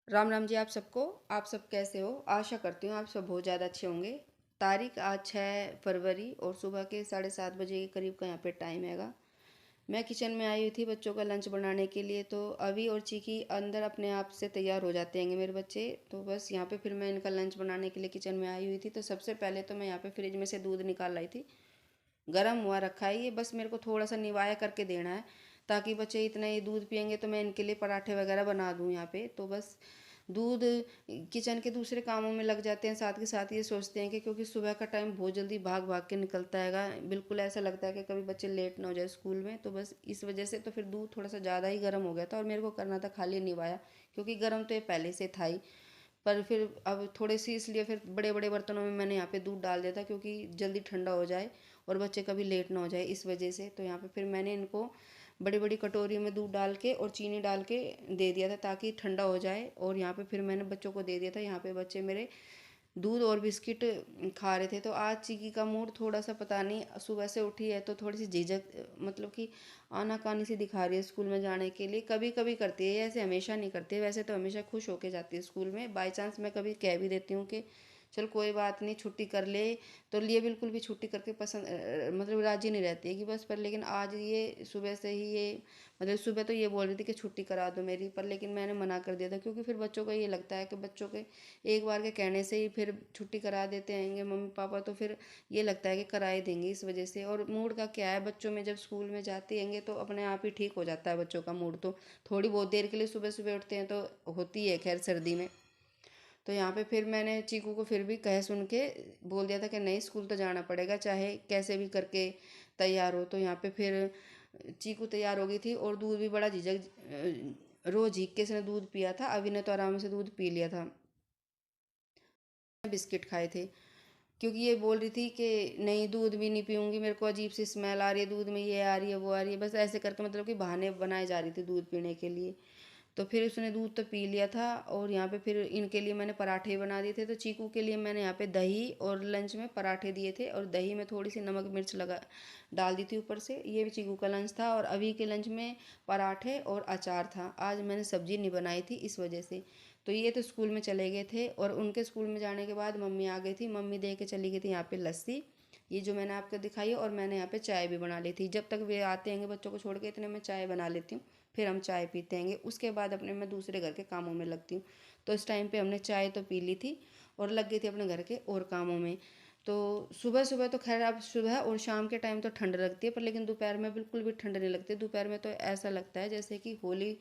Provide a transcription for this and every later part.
राम राम जी। आप सबको, आप सब कैसे हो? आशा करती हूँ आप सब बहुत ज़्यादा अच्छे होंगे। तारीख आज 6 फरवरी और सुबह के 7:30 बजे के करीब का यहाँ पे टाइम हैगा। मैं किचन में आई हुई थी बच्चों का लंच बनाने के लिए, तो अभी और चीकी अंदर अपने आप से तैयार हो जाते हैं मेरे बच्चे। तो बस यहाँ पे फिर मैं इनका लंच बनाने के लिए किचन में आई हुई थी। तो सबसे पहले तो मैं यहाँ पे फ्रिज में से दूध निकाल लाई थी। गर्म हुआ रखा है ये, बस मेरे को थोड़ा सा निवाया करके देना है, ताकि बच्चे इतना ये दूध पियेंगे तो मैं इनके लिए पराठे वगैरह बना दूँ यहाँ पे। तो बस दूध, किचन के दूसरे कामों में लग जाते हैं, साथ के साथ ये सोचते हैं कि क्योंकि सुबह का टाइम बहुत जल्दी भाग भाग के निकलता हैगा, बिल्कुल ऐसा लगता है कि कभी बच्चे लेट ना हो जाए स्कूल में। तो बस इस वजह से तो फिर दूध थोड़ा सा ज़्यादा ही गर्म हो गया था और मेरे को करना था खाली निवाया, क्योंकि गर्म तो ये पहले से था ही। पर फिर अब थोड़ी सी इसलिए फिर बड़े बड़े बर्तनों में मैंने यहाँ पे दूध डाल दिया था, क्योंकि जल्दी ठंडा हो जाए और बच्चे कभी लेट ना हो जाए, इस वजह से। तो यहाँ पे फिर मैंने इनको बड़ी बड़ी कटोरी में दूध डाल के और चीनी डाल के दे दिया था, ताकि ठंडा हो जाए। और यहाँ पे फिर मैंने बच्चों को दे दिया था। यहाँ पे बच्चे मेरे दूध और बिस्किट खा रहे थे। तो आज चीकी का मूड थोड़ा सा पता नहीं, सुबह से उठी है तो थोड़ी सी झिझक, मतलब कि आनाकानी सी दिखा रही है स्कूल में जाने के लिए। कभी कभी करती है ऐसे, हमेशा नहीं करती है। वैसे तो हमेशा खुश होके जाती है स्कूल में। बाई चांस मैं कभी कह भी देती हूँ कि चल कोई बात नहीं छुट्टी कर ले, तो लिए बिल्कुल भी छुट्टी करके पसंद, मतलब राजी नहीं रहती है कि बस। पर लेकिन आज ये सुबह से ही ये, मतलब सुबह तो ये बोल रही थी कि छुट्टी करा दो मेरी, पर लेकिन मैंने मना कर दिया था, क्योंकि फिर बच्चों को ये लगता है कि बच्चों के एक बार के कहने से ही फिर छुट्टी करा देते हैंगे मम्मी पापा, तो फिर ये लगता है कि कराए देंगे इस वजह से। और मूड का क्या है, बच्चों में जब स्कूल में जाते हैंगे तो अपने आप ही ठीक हो जाता है बच्चों का मूड। तो थोड़ी बहुत देर के लिए सुबह सुबह उठते हैं तो होती है खैर सर्दी में। तो यहाँ पे फिर मैंने चीकू को फिर भी कह सुन के बोल दिया था कि नहीं, स्कूल तो जाना पड़ेगा चाहे कैसे भी करके तैयार हो। तो यहाँ पे फिर चीकू तैयार हो गई थी और दूध भी बड़ा झिझक, रोज झीक के इसने दूध पिया था। अभी ने तो आराम से दूध पी लिया था। बिस्किट खाए थे, क्योंकि ये बोल रही थी कि नहीं दूध भी नहीं पीऊँगी, मेरे को अजीब सी स्मेल आ रही है दूध में, ये आ रही है वो आ रही है, बस ऐसे करके मतलब कि बहाने बनाए जा रही थी दूध पीने के लिए। तो फिर उसने दूध तो पी लिया था। और यहाँ पे फिर इनके लिए मैंने पराठे बना दिए थे। तो चीकू के लिए मैंने यहाँ पे दही और लंच में पराठे दिए थे, और दही में थोड़ी सी नमक मिर्च लगा डाल दी थी ऊपर से। ये भी चीकू का लंच था। और अभी के लंच में पराठे और अचार था। आज मैंने सब्जी नहीं बनाई थी इस वजह से। तो ये तो स्कूल में चले गए थे, और उनके स्कूल में जाने के बाद मम्मी आ गई थी। मम्मी दे के चली गई थी यहाँ पे लस्सी, ये जो मैंने आपको दिखाई है। और मैंने यहाँ पे चाय भी बना ली थी। जब तक वे आते हैं बच्चों को छोड़ के, इतने में चाय बना लेती हूँ, फिर हम चाय पीते हैं। उसके बाद अपने मैं दूसरे घर के कामों में लगती हूँ। तो इस टाइम पे हमने चाय तो पी ली थी और लग गई थी अपने घर के और कामों में। तो सुबह सुबह तो खैर, अब सुबह और शाम के टाइम तो ठंड लगती है, पर लेकिन दोपहर में बिल्कुल भी ठंड नहीं लगती। दोपहर में तो ऐसा लगता है जैसे कि होली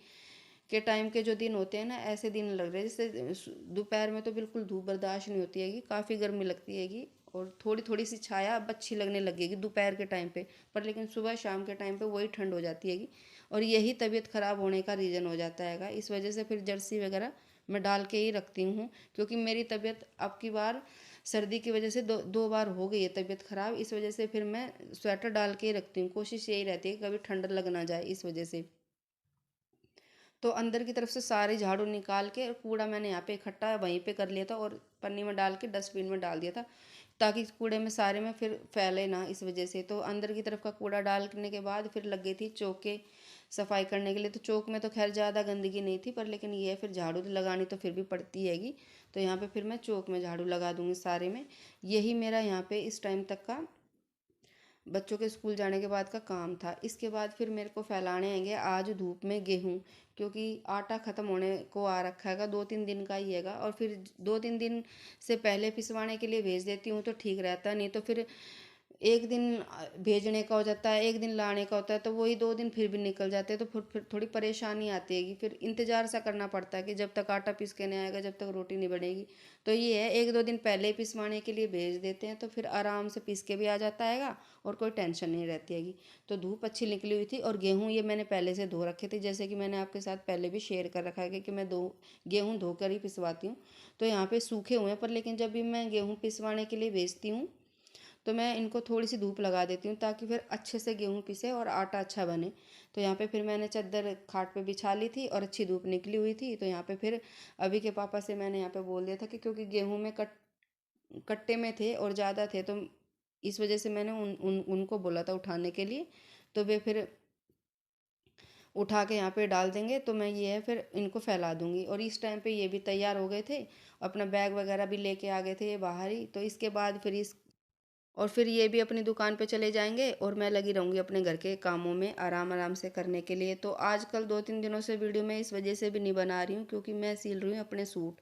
के टाइम के जो दिन होते हैं ना, ऐसे दिन लग रहे हैं जैसे। दोपहर में तो बिल्कुल धूप बर्दाश्त नहीं होती हैगी, काफ़ी गर्मी लगती हैगी। और थोड़ी थोड़ी सी छाया अब अच्छी लगने लगेगी दोपहर के टाइम पे, पर लेकिन सुबह शाम के टाइम पे वही ठंड हो जाती हैगी। और यही तबीयत ख़राब होने का रीज़न हो जाता हैगा। इस वजह से फिर जर्सी वगैरह मैं डाल के ही रखती हूँ, क्योंकि मेरी तबीयत अब की बार सर्दी की वजह से दो दो बार हो गई है तबीयत ख़राब। इस वजह से फिर मैं स्वेटर डाल के ही रखती हूँ। कोशिश यही रहती है कि कभी ठंड लग ना जाए इस वजह से। तो अंदर की तरफ से सारे झाड़ू निकाल के, और कूड़ा मैंने यहाँ पे इकट्ठा वहीं पे कर लिया था और पन्नी में डाल के डस्टबिन में डाल दिया था, ताकि कूड़े में सारे में फिर फैले ना इस वजह से। तो अंदर की तरफ का कूड़ा डालने के बाद फिर लग गई थी चौक के सफाई करने के लिए। तो चौक में तो खैर ज़्यादा गंदगी नहीं थी, पर लेकिन ये फिर झाड़ू तो लगानी तो फिर भी पड़ती हैगी। तो यहाँ पे फिर मैं चौक में झाड़ू लगा दूँगी सारे में। यही मेरा यहाँ पे इस टाइम तक का बच्चों के स्कूल जाने के बाद का काम था। इसके बाद फिर मेरे को फैलाने आएंगे आज धूप में गेहूँ, क्योंकि आटा ख़त्म होने को आ रखा हैगा, 2-3 दिन का ही हैगा। और फिर 2-3 दिन से पहले पिसवाने के लिए भेज देती हूँ तो ठीक रहता है, नहीं तो फिर एक दिन भेजने का हो जाता है, एक दिन लाने का होता है, तो वही 2 दिन फिर भी निकल जाते हैं। तो फिर थोड़ी परेशानी आती हैगी, फिर इंतज़ार सा करना पड़ता है कि जब तक आटा पीस के नहीं आएगा जब तक रोटी नहीं बनेगी। तो ये है, 1-2 दिन पहले ही पिसवाने के लिए भेज देते हैं तो फिर आराम से पीस के भी आ जाता हैगा और कोई टेंशन नहीं रहती हैगी। तो धूप अच्छी निकली हुई थी। और गेहूँ ये मैंने पहले से धो रखे थे, जैसे कि मैंने आपके साथ पहले भी शेयर कर रखा है कि मैं दो गेहूँ धोकर ही पिसवाती हूँ। तो यहाँ पे सूखे हुए हैं, पर लेकिन जब भी मैं गेहूँ पिसवाने के लिए भेजती हूँ तो मैं इनको थोड़ी सी धूप लगा देती हूँ, ताकि फिर अच्छे से गेहूँ पिसे और आटा अच्छा बने। तो यहाँ पे फिर मैंने चादर खाट पे बिछा ली थी और अच्छी धूप निकली हुई थी। तो यहाँ पे फिर अभी के पापा से मैंने यहाँ पे बोल दिया था कि क्योंकि गेहूँ में कट्टे में थे और ज़्यादा थे, तो इस वजह से मैंने उनको बोला था उठाने के लिए। तो वे फिर उठा के यहाँ पे डाल देंगे। तो मैं ये है फिर इनको फैला दूँगी। और इस टाइम पे ये भी तैयार हो गए थे, अपना बैग वगैरह भी लेके आ गए थे ये बाहर ही। तो इसके बाद फिर इस और फिर ये भी अपनी दुकान पे चले जाएँगे और मैं लगी रहूँगी अपने घर के कामों में आराम-आराम से करने के लिए। तो आजकल 2-3 दिनों से वीडियो मैं इस वजह से भी नहीं बना रही हूँ, क्योंकि मैं सिल रही हूँ अपने सूट।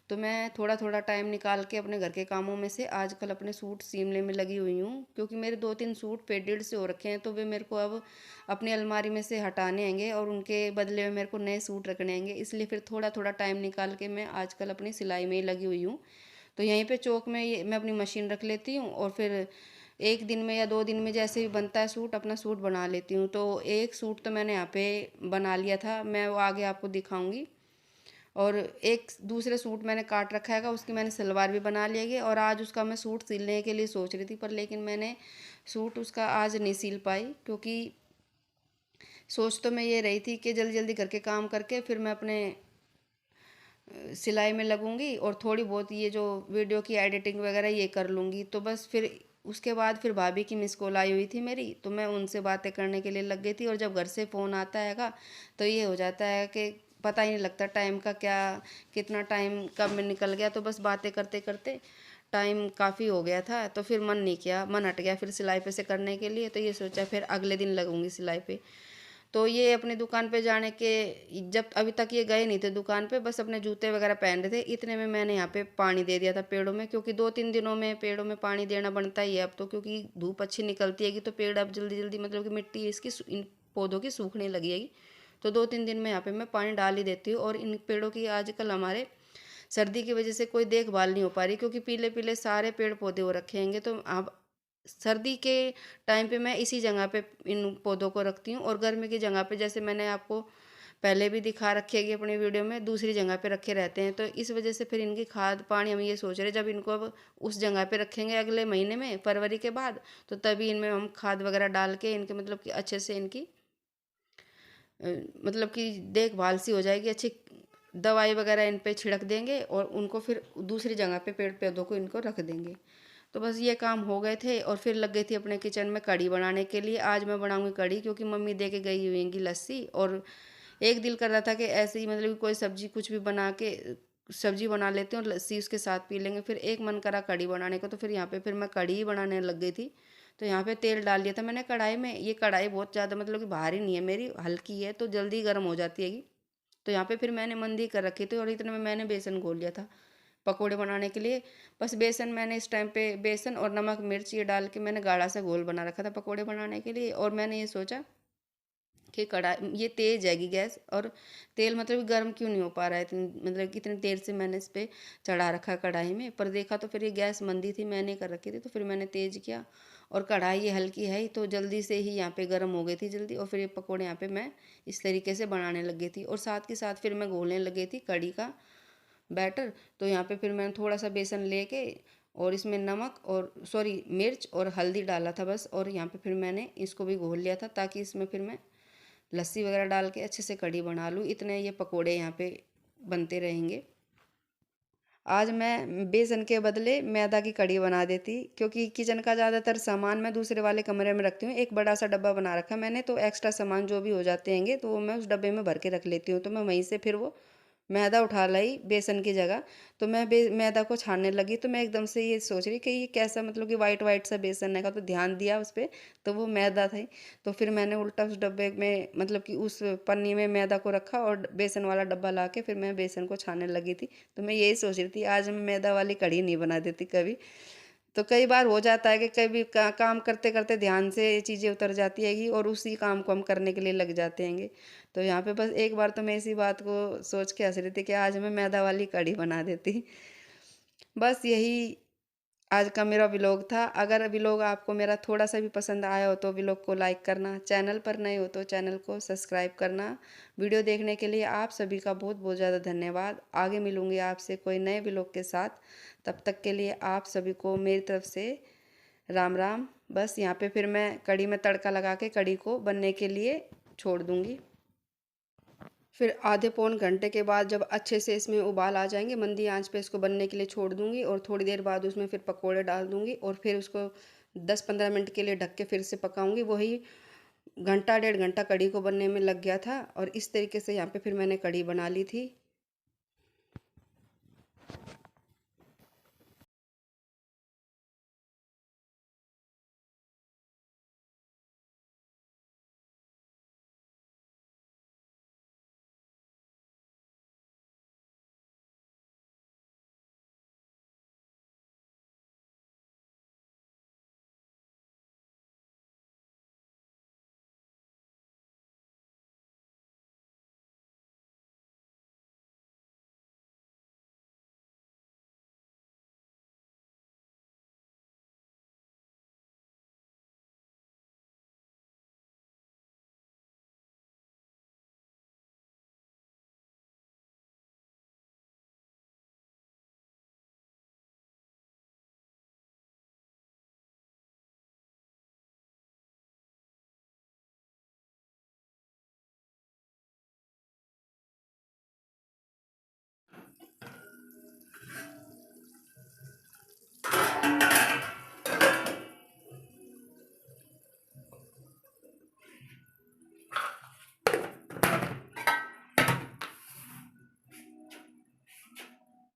तो मैं थोड़ा-थोड़ा टाइम निकाल के अपने घर के कामों में से आजकल अपने सूट सिलने में लगी हुई हूँ, क्योंकि मेरे 2-3 सूट फेडेड से हो रखे हैं, तो वे मेरे को अब अपनी अलमारी में से हटाने हैंगे और उनके बदले में मेरे को नए सूट रखने हैंगे। इसलिए फिर थोड़ा-थोड़ा टाइम निकाल के मैं आजकल अपनी सिलाई में ही लगी हुई हूँ। तो यहीं पे चौक में ये मैं अपनी मशीन रख लेती हूँ और फिर 1 दिन में या 2 दिन में जैसे भी बनता है सूट, अपना सूट बना लेती हूँ। तो एक सूट तो मैंने यहाँ पे बना लिया था, मैं वो आगे आपको दिखाऊँगी। और एक दूसरे सूट मैंने काट रखा हैगा, उसकी मैंने सलवार भी बना ली है। और आज उसका मैं सूट सिलने के लिए सोच रही थी, पर लेकिन मैंने सूट उसका आज नहीं सिल पाई, क्योंकि सोच तो मैं ये रही थी कि जल्दी जल्दी घर के काम करके फिर मैं अपने सिलाई में लगूंगी और थोड़ी बहुत ये जो वीडियो की एडिटिंग वगैरह ये कर लूँगी। तो बस फिर उसके बाद फिर भाभी की मिस कॉल आई हुई थी मेरी, तो मैं उनसे बातें करने के लिए लग गई थी। और जब घर से फ़ोन आता हैगा तो ये हो जाता है कि पता ही नहीं लगता टाइम का, क्या कितना टाइम कब में निकल गया। तो बस बातें करते करते टाइम काफ़ी हो गया था, तो फिर मन हट गया फिर सिलाई पे से करने के लिए। तो ये सोचा फिर अगले दिन लगूंगी सिलाई पे। तो ये अपनी दुकान पे जाने के जब अभी तक ये गए नहीं थे दुकान पे, बस अपने जूते वगैरह पहन रहे थे, इतने में मैंने यहाँ पे पानी दे दिया था पेड़ों में। क्योंकि 2-3 दिनों में पेड़ों में पानी देना बनता ही है अब तो, क्योंकि धूप अच्छी निकलती हैगी तो पेड़ अब जल्दी जल्दी मतलब कि मिट्टी इसकी इन पौधों की सूखने लगी हैगी। तो 2-3 दिन में यहाँ पे मैं पानी डाल ही देती हूँ। और इन पेड़ों की आजकल हमारे सर्दी की वजह से कोई देखभाल नहीं हो पा रही, क्योंकि पीले पीले सारे पेड़ पौधे हो रखे हैंगे। तो अब सर्दी के टाइम पे मैं इसी जगह पे इन पौधों को रखती हूँ। और गर्मी की जगह पे जैसे मैंने आपको पहले भी दिखा रखी है अपनी वीडियो में, दूसरी जगह पे रखे रहते हैं। तो इस वजह से फिर इनकी खाद पानी हम ये सोच रहे हैं, जब इनको अब उस जगह पे रखेंगे अगले महीने में फरवरी के बाद, तो तभी इनमें हम खाद वगैरह डाल के इनके मतलब कि अच्छे से इनकी अ, मतलब कि देखभाल सी हो जाएगी अच्छी। दवाई वगैरह इन पे छिड़क देंगे और उनको फिर दूसरी जगह पे पेड़ पौधों को इनको रख देंगे। तो बस ये काम हो गए थे और फिर लग गई थी अपने किचन में कढ़ी बनाने के लिए। आज मैं बनाऊंगी कढ़ी, क्योंकि मम्मी दे के गई हुई हैं लस्सी। और एक दिल कर रहा था कि ऐसे ही मतलब कि कोई सब्जी कुछ भी बना के सब्जी बना लेते हैं और लस्सी उसके साथ पी लेंगे। फिर एक मन करा कढ़ी बनाने को, तो फिर यहाँ पे फिर मैं कढ़ी ही बनाने लग गई थी। तो यहाँ पे तेल डाल दिया था मैंने कढ़ाई में। ये कढ़ाई बहुत ज़्यादा मतलब कि भारी नहीं है मेरी, हल्की है, तो जल्दी गर्म हो जाती है। तो यहाँ पे फिर मैंने मंदी कर रखी थी और इतने में मैंने बेसन घोल लिया था पकोड़े बनाने के लिए। बस बेसन मैंने इस टाइम पे बेसन और नमक मिर्च ये डाल के मैंने गाढ़ा सा घोल बना रखा था पकोड़े बनाने के लिए। और मैंने ये सोचा कि कढ़ाई ये तेज जाएगी गैस, और तेल मतलब कि गर्म क्यों नहीं हो पा रहा है इतनी मतलब कि इतनी देर से मैंने इस पे चढ़ा रखा कढ़ाई में। पर देखा तो फिर ये गैस मंदी थी, मैंने कर रखी थी, तो फिर मैंने तेज किया। और कढ़ाई ये हल्की है ही, तो जल्दी से ही यहाँ पे गर्म हो गई थी जल्दी। और फिर ये पकौड़े यहाँ पे मैं इस तरीके से बनाने लग गई थी। और साथ के साथ फिर मैं घोलने लग गई थी कढ़ी का बैटर। तो यहाँ पे फिर मैंने थोड़ा सा बेसन लेके और इसमें नमक और सॉरी मिर्च और हल्दी डाला था बस। और यहाँ पे फिर मैंने इसको भी घोल लिया था, ताकि इसमें फिर मैं लस्सी वगैरह डाल के अच्छे से कढ़ी बना लूँ। इतने ये पकोड़े यहाँ पे बनते रहेंगे। आज मैं बेसन के बदले मैदा की कढ़ी बना देती, क्योंकि किचन का ज़्यादातर सामान मैं दूसरे वाले कमरे में रखती हूँ। एक बड़ा सा डब्बा बना रखा है मैंने, तो एक्स्ट्रा सामान जो भी हो जाते हैंगे तो वो मैं उस डब्बे में भर के रख लेती हूँ। तो मैं वहीं से फिर वो मैदा उठा लाई बेसन की जगह। तो मैं मैदा को छानने लगी, तो मैं एकदम से ये सोच रही कि ये कैसा मतलब कि वाइट वाइट सा बेसन है का, तो ध्यान दिया उस पर, तो वो मैदा था। तो फिर मैंने उल्टा उस डब्बे में मतलब कि उस पन्नी में मैदा को रखा और बेसन वाला डब्बा ला के फिर मैं बेसन को छानने लगी थी। तो मैं यही सोच रही थी आज मैं मैदा वाली कढ़ी नहीं बना देती कभी। तो कई बार हो जाता है कि कभी काम करते करते ध्यान से ये चीज़ें उतर जाती हैगी और उसी काम को हम करने के लिए लग जाते हैंगे। तो यहाँ पे बस एक बार तो मैं इसी बात को सोच के हंस रही थी कि आज मैं मैदा वाली कढ़ी बना देती। बस यही आज का मेरा व्लॉग था। अगर व्लॉग आपको मेरा थोड़ा सा भी पसंद आया हो तो व्लॉग को लाइक करना, चैनल पर नए हो तो चैनल को सब्सक्राइब करना। वीडियो देखने के लिए आप सभी का बहुत बहुत ज़्यादा धन्यवाद। आगे मिलूँगी आपसे कोई नए व्लॉग के साथ, तब तक के लिए आप सभी को मेरी तरफ से राम राम। बस यहाँ पे फिर मैं कढ़ी में तड़का लगा के कढ़ी को बनने के लिए छोड़ दूँगी। फिर आधे पौन घंटे के बाद जब अच्छे से इसमें उबाल आ जाएंगे, मंदी आंच पे इसको बनने के लिए छोड़ दूंगी। और थोड़ी देर बाद उसमें फिर पकोड़े डाल दूंगी और फिर उसको 10-15 मिनट के लिए ढक के फिर से पकाऊंगी। वही घंटा 1.5 घंटा कढ़ी को बनने में लग गया था और इस तरीके से यहाँ पे फिर मैंने कढ़ी बना ली थी।